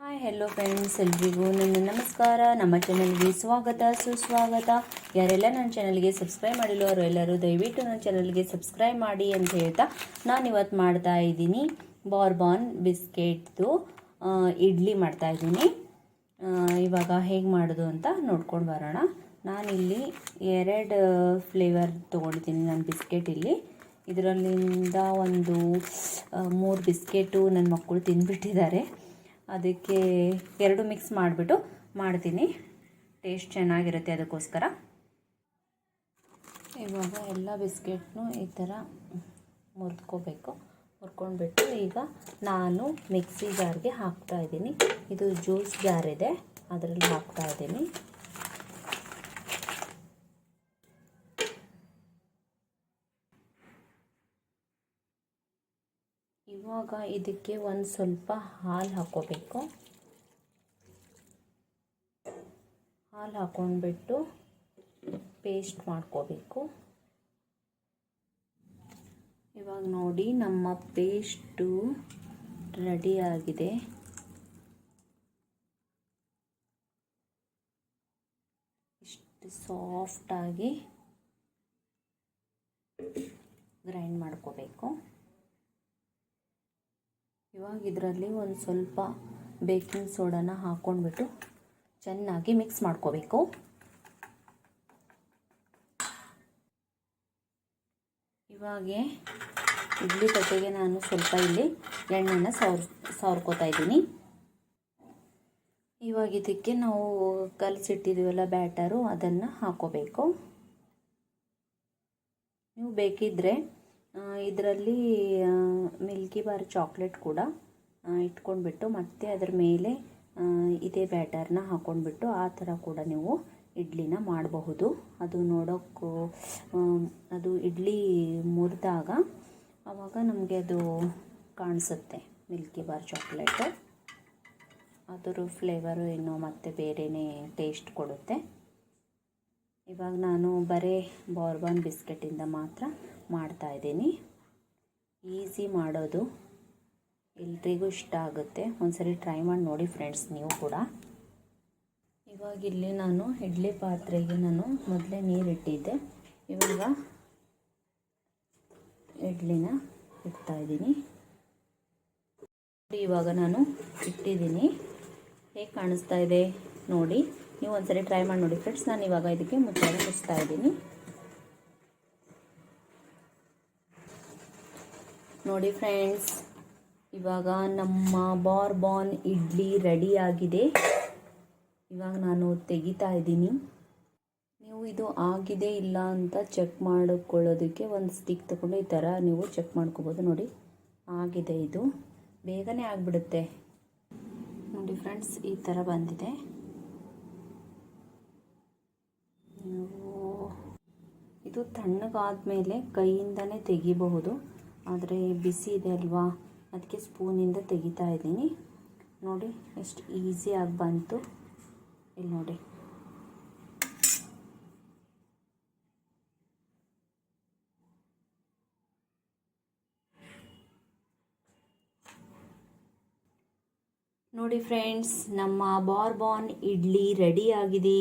Hi hello friends, ಎಲ್ರಿಗೂ ನನ್ನ ನಮಸ್ಕಾರ. ನಮ್ಮ ಚಾನಲ್ಗೆ ಸ್ವಾಗತ ಸುಸ್ವಾಗತ. ಯಾರೆಲ್ಲ ನನ್ನ ಚಾನಲ್ಗೆ ಸಬ್ಸ್ಕ್ರೈಬ್ ಮಾಡಿಲ್ಲ ಅವರು ಎಲ್ಲರೂ ದಯವಿಟ್ಟು ನನ್ನ ಚಾನಲ್ಗೆ ಸಬ್ಸ್ಕ್ರೈಬ್ ಮಾಡಿ ಅಂತ ಹೇಳ್ತಾ ನಾನು ಇವತ್ತು ಮಾಡ್ತಾ ಇದ್ದೀನಿ ಬಾರ್ಬಾನ್ ಬಿಸ್ಕೆಟ್ದು ಇಡ್ಲಿ ಮಾಡ್ತಾ ಇದ್ದೀನಿ. ಇವಾಗ ಹೇಗೆ ಮಾಡೋದು ಅಂತ ನೋಡ್ಕೊಂಡು ಬರೋಣ. ನಾನಿಲ್ಲಿ 2 ಫ್ಲೇವರ್ ತೊಗೊಂಡಿದ್ದೀನಿ ನಾನು ಬಿಸ್ಕೆಟ್. ಇದರಲ್ಲಿಂದ ಒಂದು 3 ಬಿಸ್ಕೆಟು ನನ್ನ ಮಕ್ಕಳು ತಿಂದುಬಿಟ್ಟಿದ್ದಾರೆ. ಅದಕ್ಕೆ 2 ಮಿಕ್ಸ್ ಮಾಡಿಬಿಟ್ಟು ಮಾಡ್ತೀನಿ, ಟೇಸ್ಟ್ ಚೆನ್ನಾಗಿರುತ್ತೆ ಅದಕ್ಕೋಸ್ಕರ. ಇವಾಗ ಎಲ್ಲ ಬಿಸ್ಕೆಟ್ನು ಈ ಥರ ಮುರ್ಕೊಂಡ್ಬಿಟ್ಟು ಈಗ ನಾನು ಮಿಕ್ಸಿ ಜಾರ್ಗೆ ಹಾಕ್ತಾಯಿದ್ದೀನಿ. ಇದು ಜ್ಯೂಸ್ ಜಾರ್ ಇದೆ, ಅದರಲ್ಲಿ ಹಾಕ್ತಾಯಿದ್ದೀನಿ. ಇವಾಗ ಇದಕ್ಕೆ ಒಂದು ಸ್ವಲ್ಪ ಹಾಲು ಹಾಕ್ಕೋಬೇಕು. ಹಾಲು ಹಾಕ್ಕೊಂಡ್ಬಿಟ್ಟು ಪೇಸ್ಟ್ ಮಾಡ್ಕೋಬೇಕು. ಇವಾಗ ನೋಡಿ, ನಮ್ಮ ಪೇಸ್ಟು ರೆಡಿಯಾಗಿದೆ. ಇಷ್ಟು ಸಾಫ್ಟಾಗಿ ಗ್ರೈಂಡ್ ಮಾಡ್ಕೋಬೇಕು. ಇವಾಗ ಇದರಲ್ಲಿ ಒಂದು ಸ್ವಲ್ಪ ಬೇಕಿಂಗ್ ಸೋಡಾನ ಹಾಕ್ಕೊಂಡ್ಬಿಟ್ಟು ಚೆನ್ನಾಗಿ ಮಿಕ್ಸ್ ಮಾಡ್ಕೋಬೇಕು. ಇವಾಗ ಇಡ್ಲಿ ತಟ್ಟೆಗೆ ನಾನು ಸ್ವಲ್ಪ ಇಲ್ಲಿ ಎಣ್ಣೆನ ಸವರ್ಕೋತಾ ಇದ್ದೀನಿ. ಇವಾಗ ಇದಕ್ಕೆ ನಾವು ಕಲಸಿಟ್ಟಿದ್ದೀವಲ್ಲ ಬ್ಯಾಟರು, ಅದನ್ನು ಹಾಕ್ಕೋಬೇಕು. ನೀವು ಬೇಕಿದ್ದರೆ ಇದರಲ್ಲಿ ಮಿಲ್ಕಿ ಬಾರ್ ಚಾಕ್ಲೇಟ್ ಕೂಡ ಇಟ್ಕೊಂಡ್ಬಿಟ್ಟು ಮತ್ತೆ ಅದರ ಮೇಲೆ ಇದೇ ಬ್ಯಾಟರ್ನ ಹಾಕ್ಕೊಂಡ್ಬಿಟ್ಟು ಆ ಥರ ಕೂಡ ನೀವು ಇಡ್ಲಿನ ಮಾಡಬಹುದು. ಅದು ನೋಡೋಕ್ಕೂ ಅದು ಇಡ್ಲಿ ಮುರಿದಾಗ ಆವಾಗ ನಮಗೆ ಅದು ಕಾಣಿಸುತ್ತೆ, ಮಿಲ್ಕಿ ಬಾರ್ ಚಾಕ್ಲೇಟು. ಅದರ ಫ್ಲೇವರು ಇನ್ನೂ ಮತ್ತೆ ಬೇರೆಯೇ ಟೇಸ್ಟ್ ಕೊಡುತ್ತೆ. ಇವಾಗ ನಾನು ಬರೀ ಬಾರ್ಬನ್ ಬಿಸ್ಕೆಟಿಂದ ಮಾತ್ರ ಮಾಡ್ತಾಯಿದ್ದೀನಿ. ಈಸಿ ಮಾಡೋದು, ಎಲ್ರಿಗೂ ಇಷ್ಟ ಆಗುತ್ತೆ. ಒಂದ್ಸರಿ ಟ್ರೈ ಮಾಡಿ ನೋಡಿ ಫ್ರೆಂಡ್ಸ್, ನೀವು ಕೂಡ. ಇವಾಗ ಇಲ್ಲಿ ನಾನು ಇಡ್ಲಿ ಪಾತ್ರೆಗೆ ನಾನು ಮೊದಲೇ ನೀರಿಟ್ಟಿದ್ದೆ. ಇವಾಗ ಇಡ್ಲಿನ ಇಡ್ತಾಯಿದ್ದೀನಿ. ಇವಾಗ ನಾನು ಇಟ್ಟಿದ್ದೀನಿ, ಹೇಗೆ ಕಾಣಿಸ್ತಾ ಇದೆ ನೋಡಿ. ನೀವು ಒಂದ್ಸರಿ ಟ್ರೈ ಮಾಡಿ ನೋಡಿ ಫ್ರೆಂಡ್ಸ್. ನಾನು ಇವಾಗ ಇದಕ್ಕೆ ಮುಚ್ಚಳ ಮುಚ್ತಾ ಇದ್ದೀನಿ. ನೋಡಿ ಫ್ರೆಂಡ್ಸ್, ಇವಾಗ ನಮ್ಮ ಬಾರ್ಬಾನ್ ಇಡ್ಲಿ ರೆಡಿಯಾಗಿದೆ. ಇವಾಗ ನಾನು ತೆಗಿತಾ ಇದ್ದೀನಿ. ನೀವು ಇದು ಆಗಿದೆ ಇಲ್ಲ ಅಂತ ಚೆಕ್ ಮಾಡಿಕೊಳ್ಳೋದಕ್ಕೆ ಒಂದು ಸ್ಟಿಕ್ ತಗೊಂಡು ಈ ಥರ ನೀವು ಚೆಕ್ ಮಾಡ್ಕೋಬೋದು. ನೋಡಿ, ಆಗಿದೆ, ಇದು ಬೇಗನೆ ಆಗಿಬಿಡುತ್ತೆ. ನೋಡಿ ಫ್ರೆಂಡ್ಸ್, ಈ ಥರ ಬಂದಿದೆ. ಇದು ತಣ್ಣಗಾದ ಮೇಲೆ ಕೈಯಿಂದನೇ ತೆಗಿಬಹುದು, ಆದರೆ ಬಿಸಿ ಇದೆ ಅಲ್ವಾ, ಅದಕ್ಕೆ ಸ್ಪೂನಿಂದ ತೆಗಿತಾ ಇದ್ದೀನಿ. ನೋಡಿ ಎಷ್ಟು ಈಸಿಯಾಗಿ ಬಂತು. ಇಲ್ಲಿ ನೋಡಿ, ನೋಡಿ ಫ್ರೆಂಡ್ಸ್, ನಮ್ಮ ಬಾರ್ಬಾನ್ ಇಡ್ಲಿ ರೆಡಿಯಾಗಿದೆ.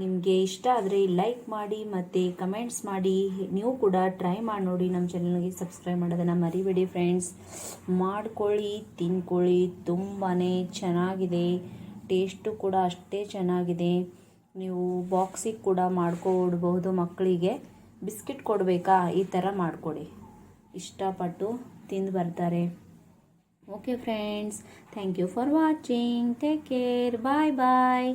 ನಿಮಗೆ ಇಷ್ಟ ಆದರೆ ಲೈಕ್ ಮಾಡಿ ಮತ್ತು ಕಮೆಂಟ್ಸ್ ಮಾಡಿ. ನೀವು ಕೂಡ ಟ್ರೈ ಮಾಡಿ ನೋಡಿ. ನಮ್ಮ ಚಾನಲ್ಗೆ ಸಬ್ಸ್ಕ್ರೈಬ್ ಮಾಡೋದನ್ನು ಮರಿಬೇಡಿ ಫ್ರೆಂಡ್ಸ್. ಮಾಡ್ಕೊಳ್ಳಿ, ತಿನ್ಕೊಳ್ಳಿ, ತುಂಬಾ ಚೆನ್ನಾಗಿದೆ. ಟೇಸ್ಟು ಕೂಡ ಅಷ್ಟೇ ಚೆನ್ನಾಗಿದೆ. ನೀವು ಬಾಕ್ಸಿಗೆ ಕೂಡ ಮಾಡ್ಕೊಡ್ಬಹುದು. ಮಕ್ಕಳಿಗೆ ಬಿಸ್ಕೆಟ್ ಕೊಡಬೇಕಾ, ಈ ಥರ ಮಾಡಿಕೊಡಿ, ಇಷ್ಟಪಟ್ಟು ತಿಂದು ಬರ್ತಾರೆ. Okay friends, thank you for watching. Take care, bye bye.